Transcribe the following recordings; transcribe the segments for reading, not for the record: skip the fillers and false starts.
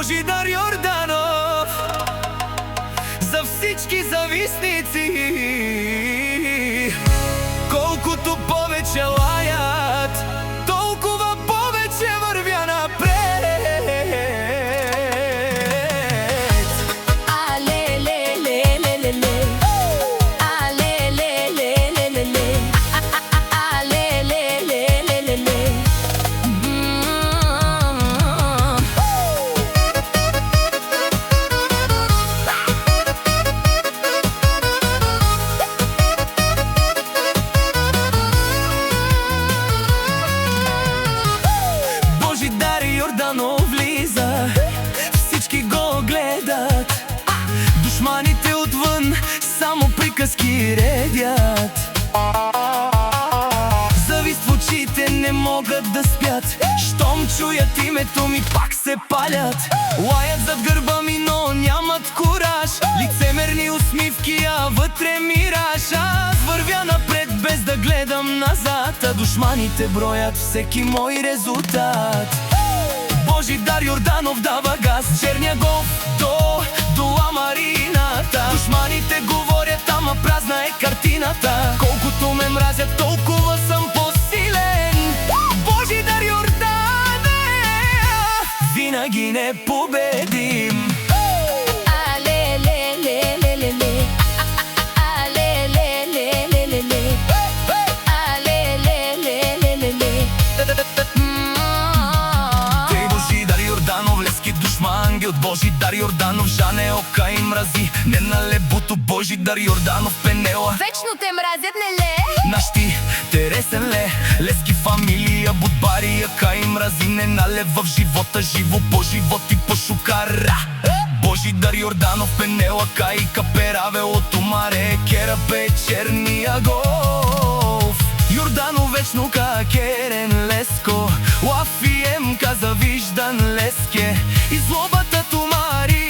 Божидар Йорданов, за всички завистници. Колкото повече лаят, толкова повече вървя напред. Йорданов влиза, всички го гледат, душманите отвън само приказки редят. Завист в очите не могат да спят, щом чуят името ми пак се палят. Лаят зад гърба ми, но нямат кураж, лицемерни усмивки, а вътре мираж. Аз вървя напред без да гледам назад, а душманите броят всеки мой резултат. Божидар Йорданов дава газ, черния голф до Амарината. Душманите говорят, ама празна е картината. Колкото ме мразят, толкова съм по-силен. Божидар Йорданов, винаги непобедим. От Божидар Йорданов жане ока и мрази, не на лебото. Божидар Йорданов пенела, вечно те мразят, не ле. Нашти тересен ле, лески фамилия будбари, яка и мрази, не налева в живота, живо по живот и по шукара. Божидар Йорданов пенела, кай капераве от умаре, керапе черния голф. Йорданов вечно какерен леско, лафием каза виждан леске, и злобата тумари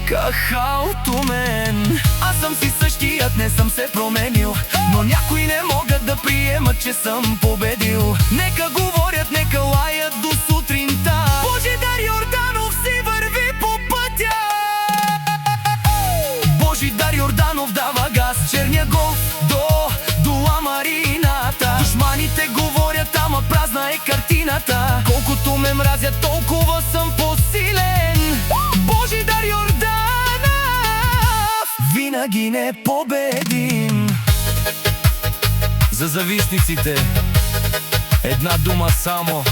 кахалто мен. Аз съм си същият, не съм се променил, но някои не могат да приемат, че съм победил. Нека говорят, нека лаят до сутринта, Божидар Йорданов си върви по пътя. Божидар Йорданов дава газ, черния голф до Амарината. Душманите говорят, ама празна е картината. Колкото ме мразят, толкова съм по-силен. Божидар Йорданов, винаги непобедим. За завистниците една дума само: